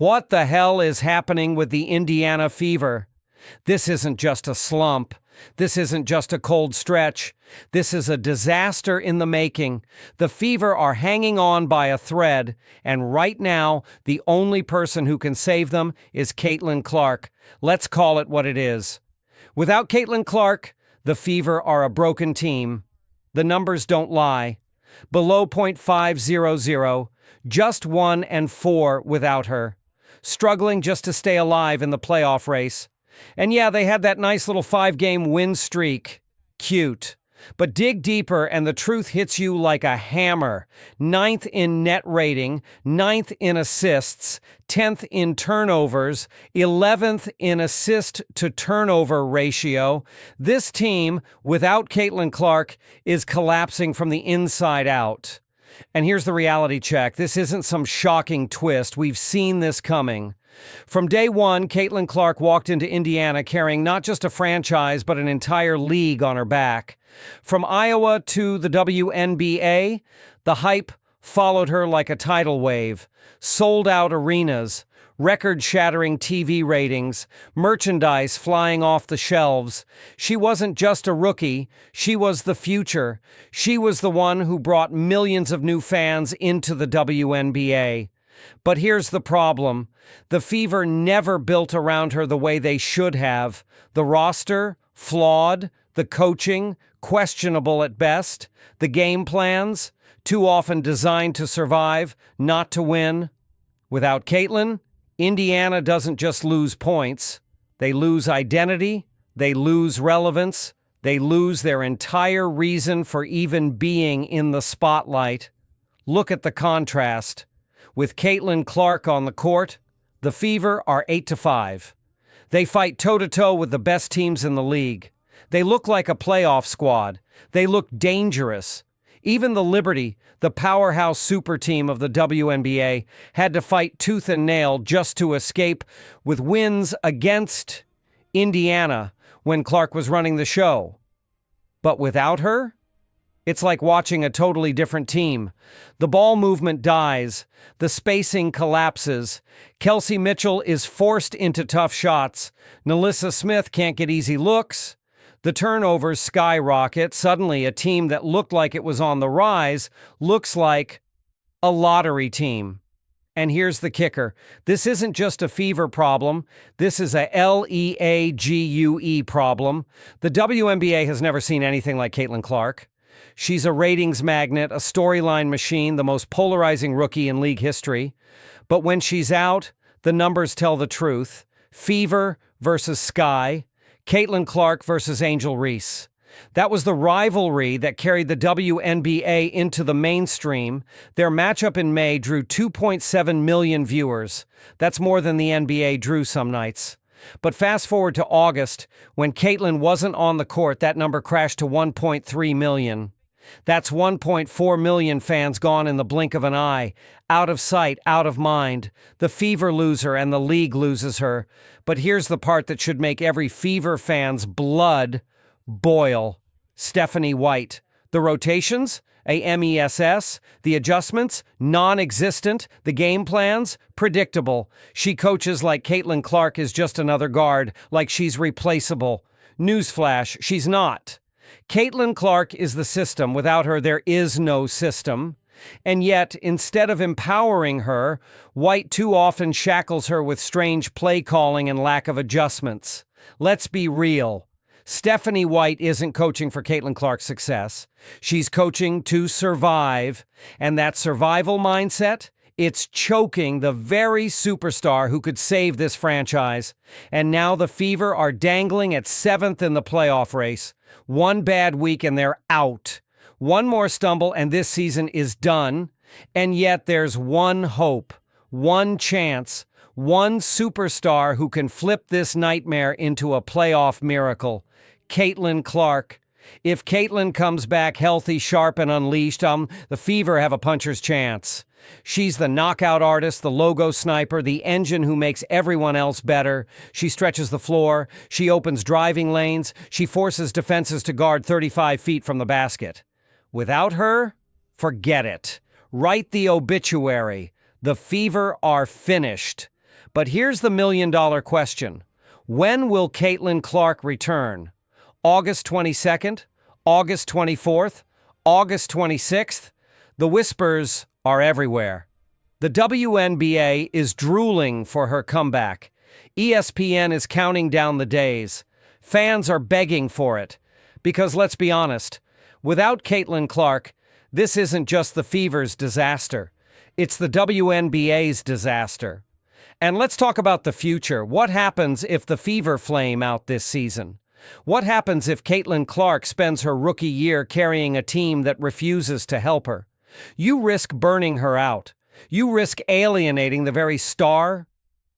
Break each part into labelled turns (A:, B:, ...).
A: What the hell is happening with the Indiana Fever? This isn't just a slump. This isn't just a cold stretch. This is a disaster in the making. The Fever are hanging on by a thread, and right now, the only person who can save them is Caitlin Clark. Let's call it what it is. Without Caitlin Clark, the Fever are a broken team. The numbers don't lie. Below .500, just 1-4 without her. Struggling just to stay alive in the playoff race. And yeah, they had that nice little 5-game win streak. Cute. But dig deeper and the truth hits you like a hammer. 9th in net rating, 9th in assists, 10th in turnovers, 11th in assist-to-turnover ratio. This team, without Caitlin Clark, is collapsing from the inside out. And here's the reality check. This isn't some shocking twist. We've seen this coming. From day one, Caitlin Clark walked into Indiana carrying not just a franchise, but an entire league on her back. From Iowa to the WNBA, the hype followed her like a tidal wave. Sold-out arenas, record-shattering TV ratings, merchandise flying off the shelves. She wasn't just a rookie, she was the future. She was the one who brought millions of new fans into the WNBA. But here's the problem. The Fever never built around her the way they should have. The roster, flawed. The coaching, questionable at best. The game plans, too often designed to survive, not to win. Without Caitlin, Indiana doesn't just lose points. They lose identity. They lose relevance. They lose their entire reason for even being in the spotlight. Look at the contrast. With Caitlin Clark on the court, the Fever are 8-5. They fight toe-to-toe with the best teams in the league. They look like a playoff squad. They look dangerous. Even the Liberty, the powerhouse super team of the WNBA, had to fight tooth and nail just to escape with wins against Indiana when Clark was running the show. But without her, it's like watching a totally different team. The ball movement dies. The spacing collapses. Kelsey Mitchell is forced into tough shots. Nalissa Smith can't get easy looks. The turnovers skyrocket. Suddenly, a team that looked like it was on the rise looks like a lottery team. And here's the kicker. This isn't just a Fever problem. This is a LEAGUE problem. The WNBA has never seen anything like Caitlin Clark. She's a ratings magnet, a storyline machine, the most polarizing rookie in league history. But when she's out, the numbers tell the truth. Fever versus Sky. Caitlin Clark versus Angel Reese. That was the rivalry that carried the WNBA into the mainstream. Their matchup in May drew 2.7 million viewers. That's more than the NBA drew some nights. But fast forward to August, when Caitlin wasn't on the court, that number crashed to 1.3 million. That's 1.4 million fans gone in the blink of an eye. Out of sight, out of mind. The Fever lose her and the league loses her. But here's the part that should make every Fever fan's blood boil. Stephanie White. The rotations? A MESS. The adjustments? Non-existent. The game plans? Predictable. She coaches like Caitlin Clark is just another guard, like she's replaceable. Newsflash, she's not. Caitlin Clark is the system. Without her, there is no system. And yet, instead of empowering her, White too often shackles her with strange play calling and lack of adjustments. Let's be real. Stephanie White isn't coaching for Caitlin Clark's success. She's coaching to survive. And that survival mindset, it's choking the very superstar who could save this franchise. And now the Fever are dangling at 7th in the playoff race. One bad week and they're out. One more stumble and this season is done. And yet there's one hope, one chance, one superstar who can flip this nightmare into a playoff miracle. Caitlin Clark. If Caitlin comes back healthy, sharp, and unleashed, the Fever have a puncher's chance. She's the knockout artist, the logo sniper, the engine who makes everyone else better. She stretches the floor. She opens driving lanes. She forces defenses to guard 35 feet from the basket. Without her, forget it. Write the obituary. The Fever are finished. But here's the million-dollar question. When will Caitlin Clark return? August 22nd? August 24th? August 26th? The whispers are everywhere. The WNBA is drooling for her comeback. ESPN is counting down the days. Fans are begging for it. Because let's be honest, without Caitlin Clark, this isn't just the Fever's disaster. It's the WNBA's disaster. And let's talk about the future. What happens if the Fever flame out this season? What happens if Caitlin Clark spends her rookie year carrying a team that refuses to help her? You risk burning her out. You risk alienating the very star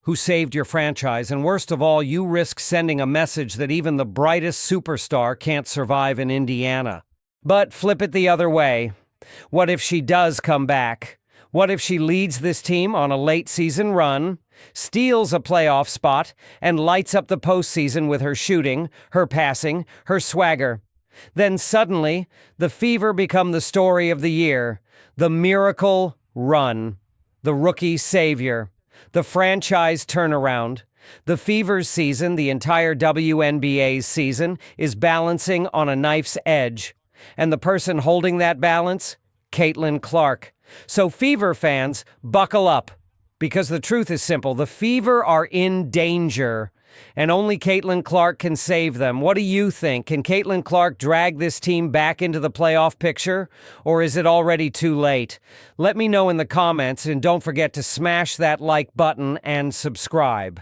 A: who saved your franchise, and worst of all, you risk sending a message that even the brightest superstar can't survive in Indiana. But flip it the other way. What if she does come back? What if she leads this team on a late-season run, steals a playoff spot, and lights up the postseason with her shooting, her passing, her swagger? Then suddenly, the Fever become the story of the year, the miracle run, the rookie savior, the franchise turnaround. The Fever's season, the entire WNBA's season, is balancing on a knife's edge. And the person holding that balance? Caitlin Clark. So Fever fans, buckle up. Because the truth is simple, the Fever are in danger. And only Caitlin Clark can save them. What do you think? Can Caitlin Clark drag this team back into the playoff picture? Or is it already too late? Let me know in the comments, and don't forget to smash that like button and subscribe.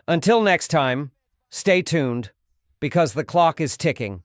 A: Until next time, stay tuned, because the clock is ticking.